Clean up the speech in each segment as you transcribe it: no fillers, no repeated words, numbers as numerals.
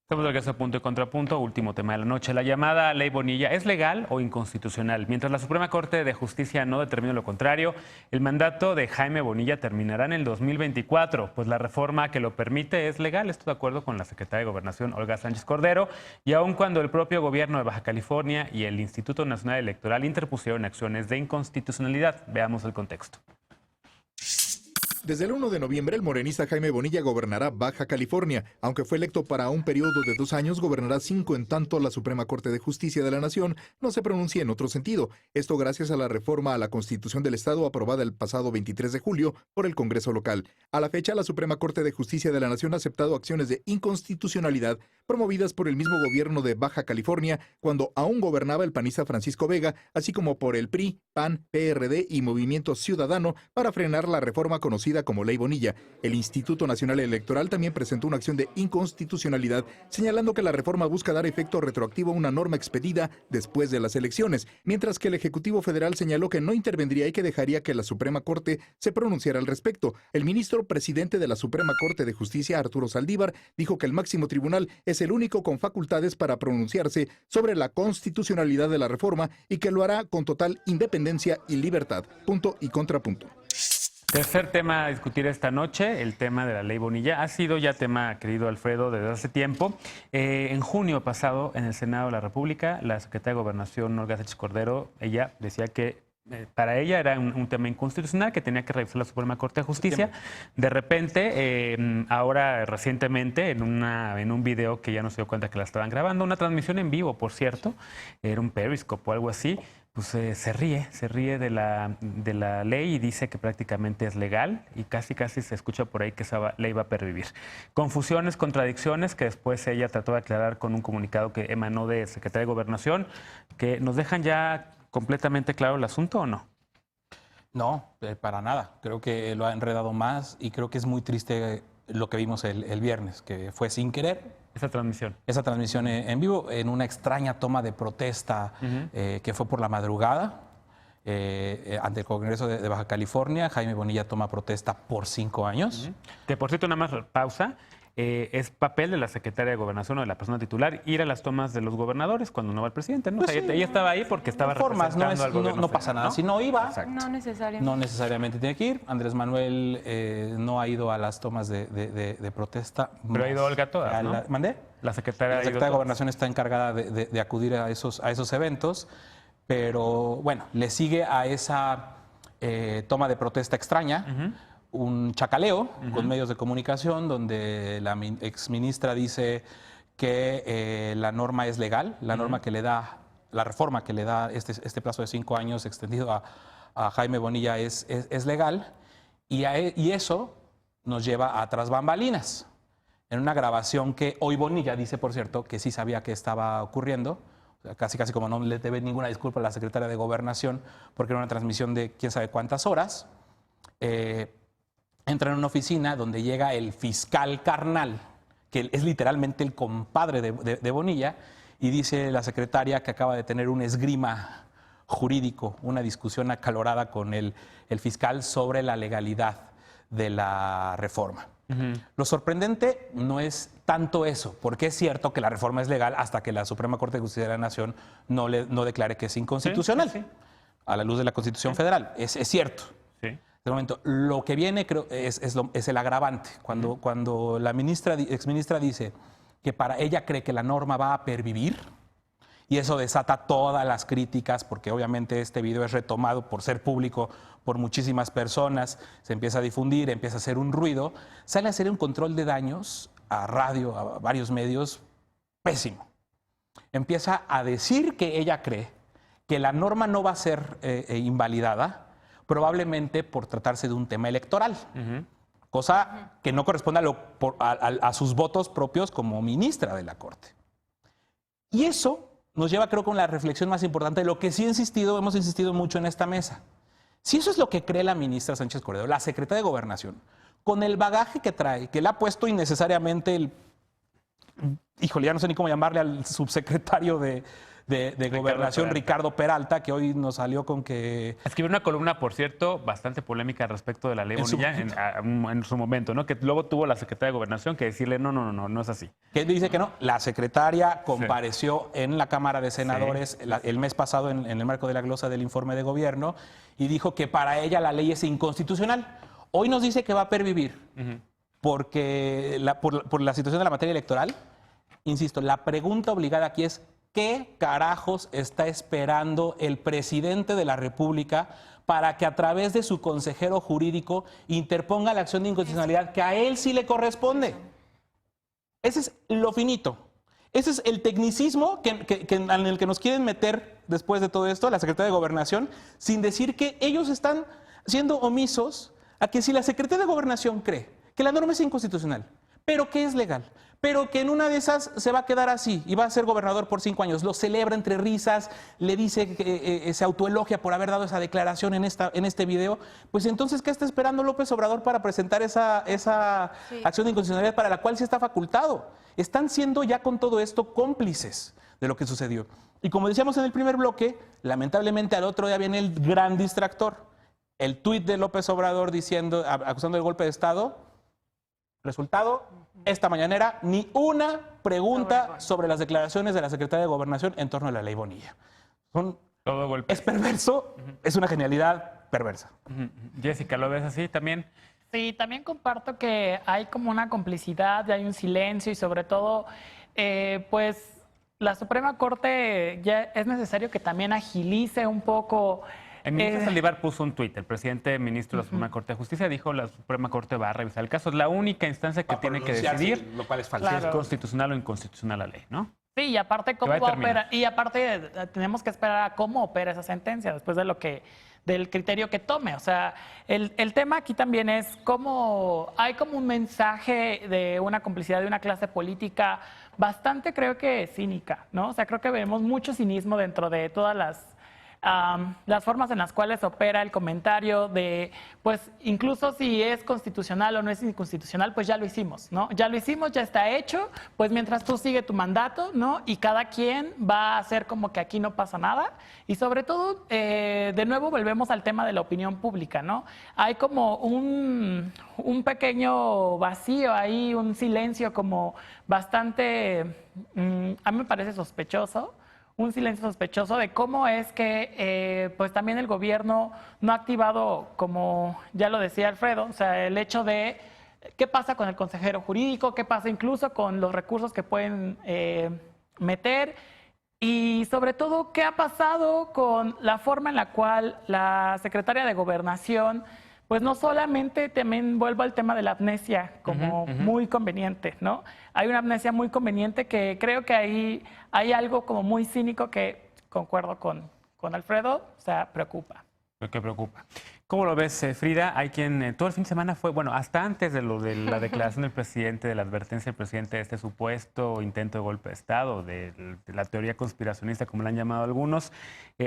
Estamos de regreso a Punto y Contrapunto, último tema de la noche. La llamada Ley Bonilla, ¿es legal o inconstitucional? Mientras la Suprema Corte de Justicia no determine lo contrario, el mandato de Jaime Bonilla terminará en el 2024, pues la reforma que lo permite es legal. Esto de acuerdo con la secretaria de Gobernación, Olga Sánchez Cordero, y aun cuando el propio gobierno de Baja California y el Instituto Nacional Electoral interpusieron acciones de inconstitucionalidad. Veamos el contexto. Desde el 1 de noviembre, el morenista Jaime Bonilla gobernará Baja California. Aunque fue electo para un periodo de 2 años, gobernará 5 en tanto la Suprema Corte de Justicia de la Nación no se pronuncia en otro sentido. Esto gracias a la reforma a la Constitución del Estado aprobada el pasado 23 de julio por el Congreso local. A la fecha, la Suprema Corte de Justicia de la Nación ha aceptado acciones de inconstitucionalidad promovidas por el mismo gobierno de Baja California cuando aún gobernaba el panista Francisco Vega, así como por el PRI, PAN, PRD y Movimiento Ciudadano para frenar la reforma conocida como Ley Bonilla. El Instituto Nacional Electoral también presentó una acción de inconstitucionalidad, señalando que la reforma busca dar efecto retroactivo a una norma expedida después de las elecciones, mientras que el Ejecutivo Federal señaló que no intervendría y que dejaría que la Suprema Corte se pronunciara al respecto. El ministro presidente de la Suprema Corte de Justicia, Arturo Saldívar, dijo que el máximo tribunal es el único con facultades para pronunciarse sobre la constitucionalidad de la reforma y que lo hará con total independencia y libertad. Punto y contrapunto. Tercer tema a discutir esta noche, el tema de la Ley Bonilla. Ha sido ya tema, querido Alfredo, desde hace tiempo. En junio pasado, en el Senado de la República, la secretaria de Gobernación, Olga Sánchez Cordero, ella decía que para ella era un tema inconstitucional que tenía que revisar la Suprema Corte de Justicia. De repente, ahora recientemente, en un video que ya no se dio cuenta que la estaban grabando, una transmisión en vivo, por cierto, era un Periscope o algo así, pues se ríe de la ley y dice que prácticamente es legal y casi se escucha por ahí que esa ley va a pervivir. Confusiones, contradicciones que después ella trató de aclarar con un comunicado que emanó de Secretaría de Gobernación, que nos dejan ya completamente claro el asunto, ¿o no? No, para nada. Creo que lo ha enredado más y creo que es muy triste lo que vimos el viernes, que fue sin querer. Esa transmisión en vivo, en una extraña toma de protesta que fue por la madrugada ante el Congreso de Baja California. Jaime Bonilla toma protesta por 5 años. Que por cierto, nada más pausa. Es papel de la secretaria de Gobernación o de la persona titular ir a las tomas de los gobernadores cuando no va el presidente, ¿no? Pues o sea, ella estaba ahí porque estaba representando al gobierno. No pasa nada. ¿No? Si no iba, No necesariamente tiene que ir. Andrés Manuel no ha ido a las tomas de protesta. Pero ha ido Olga a todas, ¿no? ¿Mandé? La secretaria de Gobernación está encargada de acudir a esos eventos, pero bueno, le sigue a esa toma de protesta extraña. Un chacaleo con medios de comunicación donde la exministra dice que la norma es legal, la norma que le da, la reforma que le da este plazo de 5 años extendido a Jaime Bonilla es legal y eso nos lleva a tras bambalinas. En una grabación que hoy Bonilla dice, por cierto, que sí sabía que estaba ocurriendo, o sea, casi como no le debe ninguna disculpa a la secretaria de Gobernación porque era una transmisión de quién sabe cuántas horas. Entra en una oficina donde llega el fiscal carnal, que es literalmente el compadre de Bonilla, y dice la secretaria que acaba de tener un esgrima jurídico, una discusión acalorada con el fiscal sobre la legalidad de la reforma. Lo sorprendente no es tanto eso, porque es cierto que la reforma es legal hasta que la Suprema Corte de Justicia de la Nación no declare que es inconstitucional, a la luz de la Constitución Federal. Es cierto. De momento, lo que viene creo es el agravante. Cuando la exministra dice que para ella cree que la norma va a pervivir, y eso desata todas las críticas, porque obviamente este video es retomado por ser público por muchísimas personas, se empieza a difundir, empieza a hacer un ruido, sale a hacer un control de daños a radio, a varios medios, pésimo. Empieza a decir que ella cree que la norma no va a ser invalidada, probablemente por tratarse de un tema electoral, cosa que no corresponde a sus votos propios como ministra de la Corte. Y eso nos lleva, creo, con la reflexión más importante de lo que sí hemos insistido mucho en esta mesa. Si eso es lo que cree la ministra Sánchez Cordero, la secretaria de Gobernación, con el bagaje que trae, que le ha puesto innecesariamente híjole, ya no sé ni cómo llamarle al subsecretario de de Gobernación, Peralta. Ricardo Peralta, que hoy nos salió con que... Escribió una columna, por cierto, bastante polémica respecto de la ley En su Bonilla en su momento, ¿no? Que luego tuvo la secretaria de Gobernación que decirle, no es así. Que dice que no. La secretaria compareció en la Cámara de Senadores el mes pasado en el marco de la glosa del informe de gobierno y dijo que para ella la ley es inconstitucional. Hoy nos dice que va a pervivir porque por la situación de la materia electoral. Insisto, la pregunta obligada aquí es ¿qué carajos está esperando el presidente de la República para que a través de su consejero jurídico interponga la acción de inconstitucionalidad que a él sí le corresponde? Ese es lo finito. Ese es el tecnicismo en el que nos quieren meter después de todo esto, la Secretaría de Gobernación, sin decir que ellos están siendo omisos a que si la Secretaría de Gobernación cree que la norma es inconstitucional, pero que es legal, pero que en una de esas se va a quedar así y va a ser gobernador por 5 años. Lo celebra entre risas, le dice que se autoelogia por haber dado esa declaración en este video. Pues entonces, ¿qué está esperando López Obrador para presentar esa acción de inconstitucionalidad para la cual sí está facultado? Están siendo ya con todo esto cómplices de lo que sucedió. Y como decíamos en el primer bloque, lamentablemente al otro día viene el gran distractor. El tuit de López Obrador acusando del golpe de Estado. Resultado, esta mañanera, ni una pregunta sobre las declaraciones de la Secretaría de Gobernación en torno a la ley Bonilla. Todo golpe. Es perverso, es una genialidad perversa. Jessica, ¿lo ves así también? Sí, también comparto que hay como una complicidad, y hay un silencio y sobre todo, pues la Suprema Corte ya es necesario que también agilice un poco. El ministro Saldívar puso un tuit. El presidente ministro de la Suprema Corte de Justicia dijo la Suprema Corte va a revisar el caso. Es la única instancia que tiene que decidir lo cual es falso. si es constitucional o inconstitucional la ley, ¿no? Sí, y aparte cómo va va a a terminar. operar. Y aparte tenemos que esperar a cómo opera esa sentencia después de del criterio que tome. O sea, el tema aquí también es cómo hay como un mensaje de una complicidad de una clase política bastante, creo que cínica, ¿no? O sea, creo que vemos mucho cinismo dentro de todas las formas en las cuales opera el comentario de, pues incluso si es constitucional o no es inconstitucional, pues ya lo hicimos, ¿no? Ya lo hicimos, ya está hecho, pues mientras tú sigue tu mandato, ¿no? Y cada quien va a hacer como que aquí no pasa nada. Y sobre todo, de nuevo volvemos al tema de la opinión pública, ¿no? Hay como un pequeño vacío ahí, un silencio como bastante, a mí me parece sospechoso. Un silencio sospechoso de cómo es que pues también el gobierno no ha activado, como ya lo decía Alfredo, o sea, el hecho de qué pasa con el consejero jurídico, qué pasa incluso con los recursos que pueden meter y sobre todo qué ha pasado con la forma en la cual la secretaria de Gobernación, pues no solamente, también vuelvo al tema de la amnesia como muy conveniente, ¿no? Hay una amnesia muy conveniente que creo que ahí hay algo como muy cínico que concuerdo con Alfredo, o sea, preocupa. Lo que preocupa. ¿Cómo lo ves, Frida? Hay quien todo el fin de semana fue, bueno, hasta antes de lo de la declaración del presidente, de la advertencia del presidente de este supuesto intento de golpe de Estado, de la teoría conspiracionista, como la han llamado algunos,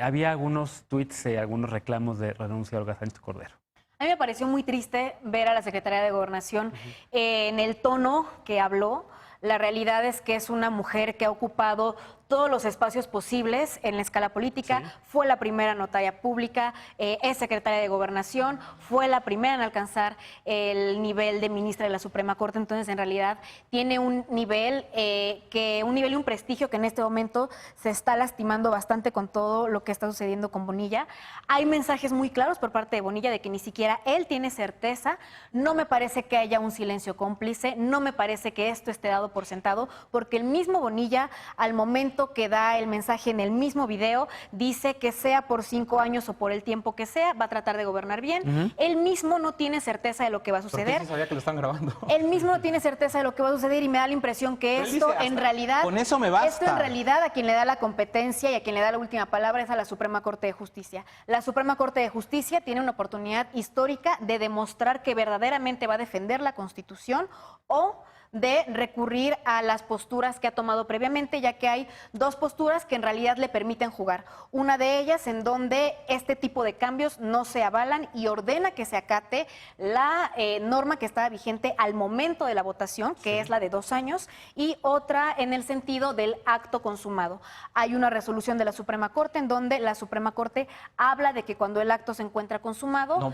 había algunos tweets, algunos reclamos de renuncia a Olga Sánchez Cordero. A mí me pareció muy triste ver a la Secretaría de Gobernación en el tono que habló. La realidad es que es una mujer que ha ocupado todos los espacios posibles en la escala política. Sí. Fue la primera notaria pública, es secretaria de Gobernación, fue la primera en alcanzar el nivel de ministra de la Suprema Corte. Entonces, en realidad, tiene un nivel y un prestigio que en este momento se está lastimando bastante con todo lo que está sucediendo con Bonilla. Hay mensajes muy claros por parte de Bonilla de que ni siquiera él tiene certeza. No me parece que haya un silencio cómplice, no me parece que esto esté dado por sentado, porque el mismo Bonilla, al momento que da el mensaje en el mismo video, dice que sea por 5 años o por el tiempo que sea, va a tratar de gobernar bien. Él mismo no tiene certeza de lo que va a suceder. ¿Por qué sabía que lo están grabando? Él mismo no tiene certeza de lo que va a suceder y me da la impresión que esto en realidad... Con eso me basta. Esto en realidad a quien le da la competencia y a quien le da la última palabra es a la Suprema Corte de Justicia. La Suprema Corte de Justicia tiene una oportunidad histórica de demostrar que verdaderamente va a defender la Constitución o de recurrir a las posturas que ha tomado previamente, ya que hay dos posturas que en realidad le permiten jugar. Una de ellas en donde este tipo de cambios no se avalan y ordena que se acate la norma que estaba vigente al momento de la votación, que es la de 2 años, y otra en el sentido del acto consumado. Hay una resolución de la Suprema Corte en donde la Suprema Corte habla de que cuando el acto se encuentra consumado no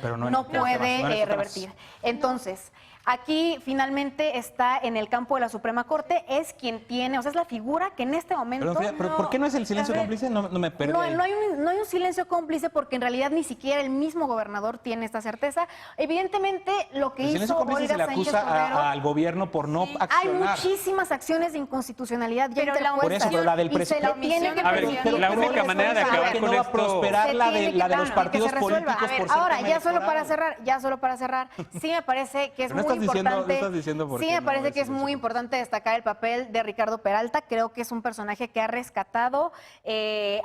puede revertir. Entonces, aquí finalmente está en el campo de la Suprema Corte, es quien tiene, o sea, es la figura que en este momento... Pero ¿por qué no es el silencio cómplice? No me perdí. No hay un silencio cómplice porque en realidad ni siquiera el mismo gobernador tiene esta certeza. Evidentemente, lo que El silencio hizo cómplice Olga se le Sánchez acusa Cordero... al gobierno por no Hay accionar. muchísimas acciones de inconstitucionalidad ya interpuestas. Por eso, pero la del y se le tiene que A ver, perseguir. la única manera de acabar que con no va a esto... prosperar la de los partidos que se resuelva. políticos A ver, por ser ahora, tema ya solo electoral. para cerrar, sí me parece que es Pero no muy estás diciendo- no importante. estás diciendo por Sí qué me no parece es que es muy importante destacar el papel de Ricardo Peralta. Creo que es un personaje que ha rescatado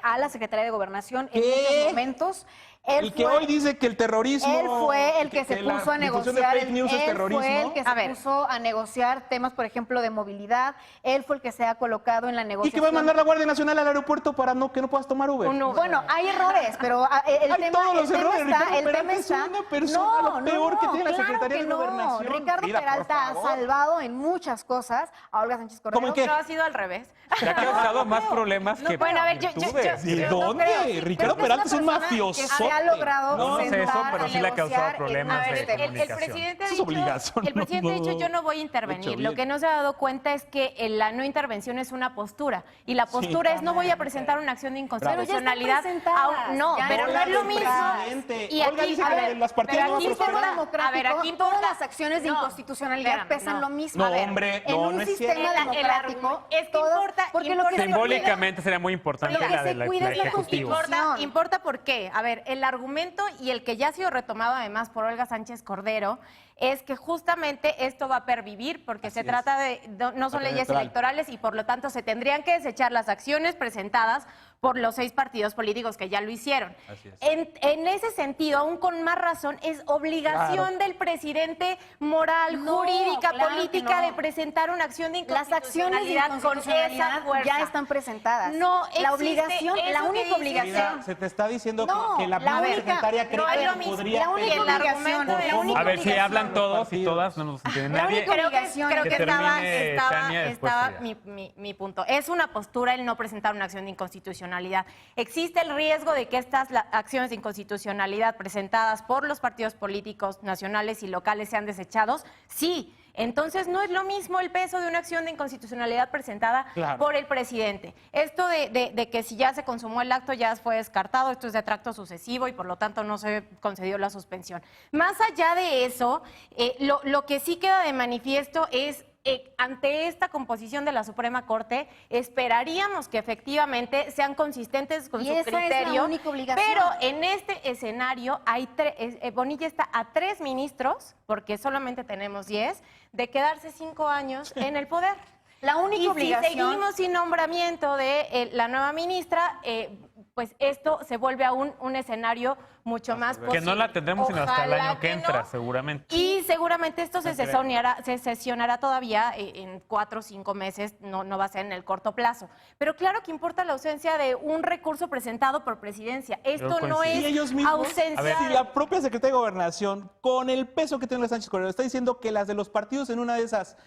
a la Secretaría de Gobernación en ¿Qué? muchos momentos. El que hoy dice que el terrorismo... Él fue el que se la puso a difusión de negociar. fake news es Él terrorismo. fue el que A se ver. puso a negociar temas, por ejemplo, de movilidad. Él fue el que se ha colocado en la ¿Y negociación. que va a mandar la Guardia Nacional al aeropuerto para que no puedas tomar Uber? Bueno, hay errores, pero el Hay tema, todos los el tema errores. está, Ricardo el tema Peralta es está. una persona lo peor que tiene la claro Secretaría que de no. Gobernación. Ricardo Mira, por Peralta ha favor. salvado en muchas cosas a Olga Sánchez Cordero. ¿Cómo en qué? No, ha sido al revés. Le ha causado más problemas que bueno, a ver, virtudes. ¿De no dónde? creo, sí, Ricardo creo que Peralta es es un una persona mafioso. que se ha logrado No sé eso, sentar pero a sí le ha causado negociar en problemas A ver, de el comunicación. presidente ha Es dicho, obligación, el presidente ha dicho, no. yo no voy a Hecho intervenir. bien. Lo que no se ha dado cuenta es que la no intervención es una postura. Y la postura es no voy a presentar una acción de inconstitucionalidad. Pero ya están presentadas, No, ya pero están no es lo presentadas. mismo. Y Olga dice que las partidas pero no aquí van a prosperar. importa- a ver, aquí importa. todas las acciones de No, inconstitucionalidad espérame, pesan no. lo mismo. No, A ver, hombre, en no, un no es sistema cierto. democrático, Es que todas- importa, porque lo que se Simbólicamente sería muy importante Lo que la se de la cuida es la Ejecutivo. Constitución. Importa por qué. A ver, el argumento y el que ya ha sido retomado además por Olga Sánchez Cordero es que justamente esto va a pervivir porque se trata de, no son leyes electoral. electorales y por lo tanto se tendrían que desechar las acciones presentadas por los 6 partidos políticos que ya lo hicieron. Así es. En ese sentido, aún con más razón, es obligación del presidente moral, No, jurídica, claro que política no. de presentar una acción de Las acciones de inconstitucionalidad con esa inconstitucionalidad fuerza. ya están presentadas. No la existe obligación, eso la que única dice. obligación. Mira, se te está diciendo No, que la la misma única- secretaria cree no es que lo mismo. podría... La única Y el obligación, argumento de la única A ver, si obligación. hablan todos y partidos. todas, no nos entiende La nadie. única Creo obligación que que termine Tania, después estaba tú ya. mi punto. Es una postura el no presentar una acción de inconstitucionalidad. ¿Existe el riesgo de que estas acciones de inconstitucionalidad presentadas por los partidos políticos nacionales y locales sean desechados? Sí. Entonces no es lo mismo el peso de una acción de inconstitucionalidad presentada Claro. por el presidente. Esto de que si ya se consumó el acto ya fue descartado, esto es de tracto sucesivo y por lo tanto no se concedió la suspensión. Más allá de eso, lo que sí queda de manifiesto es ante esta composición de la Suprema Corte, esperaríamos que efectivamente sean consistentes con Y su esa es la criterio, única obligación. pero en este escenario hay Bonilla está a 3 ministros, porque solamente tenemos 10, de quedarse 5 años en el poder. La única Y obligación. si seguimos sin nombramiento de la nueva ministra, pues esto se vuelve aún un escenario mucho más posible. Que no la tendremos sino hasta el Ojalá año que entra, no. seguramente. Y seguramente esto se creo. sesionará todavía en 4 o 5 meses, no va a ser en el corto plazo. Pero claro que importa la ausencia de un recurso presentado por presidencia. Esto no coincido. es Y ellos mismos, ausencia. A ver. si la propia Secretaría de Gobernación, con el peso que tiene Sánchez Cordero, está diciendo que las de los partidos en una de esas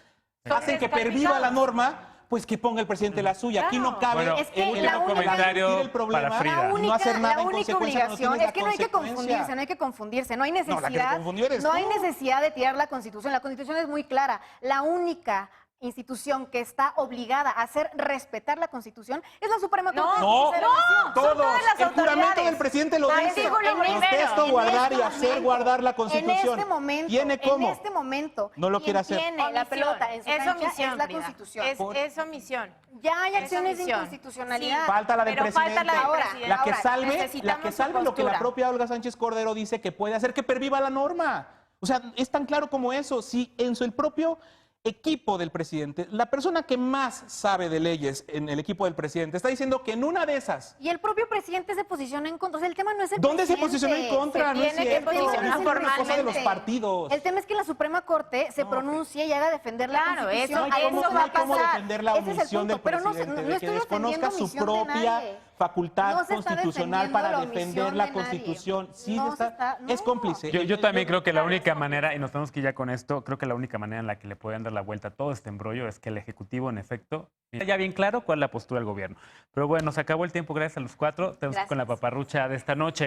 Son hacen que descalificados. perviva la norma, pues que ponga el presidente la suya. Aquí no cabe Bueno, es que el la única- comentario el problema para Frida. y no hacer nada la en única consecuencia, no obligación tienes es que no hay que la consecuencia. confundirse, no hay que confundirse, no hay la que te necesidad, confundió eres no hay tú. necesidad de tirar la Constitución. La Constitución es muy clara. La única institución que está obligada a hacer respetar la Constitución es la Suprema Corte de No, Justicia de la Nación. todos. todas las El juramento autoridades. del presidente lo dice. Artículo primero. Protesto, En guardar y este hacer momento, guardar la Constitución. En este momento, ¿Tiene cómo? en este momento, No lo quien quiere hacer. tiene la pelota en su Es cancha omisión, es la Frida. Constitución. Es omisión. Ya hay es acciones de omisión. inconstitucionalidad. Sí. Falta la del Pero presidente. falta la del Ahora, presidente. La que Ahora, salve, necesitamos su lo que la postura. propia Olga Sánchez Cordero dice que puede hacer que perviva la norma. O sea, es tan claro como eso. Si en el propio equipo del presidente, la persona que más sabe de leyes en el equipo del presidente, está diciendo que en una de esas... Y el propio presidente se posiciona en contra. O sea, el tema no es el ¿Dónde se presidente. posicionó en contra? No es tiene que cierto. posicionar Es una cosa de los formalmente. partidos. El tema es que la Suprema Corte se pronuncie y haga defender la Claro, Constitución. eso No va a hay cómo pasar. defender la Ese es el omisión del punto, pero no se- presidente, no de que estoy desconozca defendiendo su omisión de propia nadie. facultad No se está constitucional para defendiendo la defender omisión la de nadie. Constitución. Sí, No se está- es no. cómplice. Yo también creo que la única manera, y nos tenemos que ir ya con esto, creo que la única manera en la que le pueden dar la vuelta a todo este embrollo es que el Ejecutivo, en efecto, ya bien claro cuál es la postura del gobierno. Pero bueno, se acabó el tiempo, gracias a los 4. Tenemos que ir con la Gracias. paparrucha de esta noche.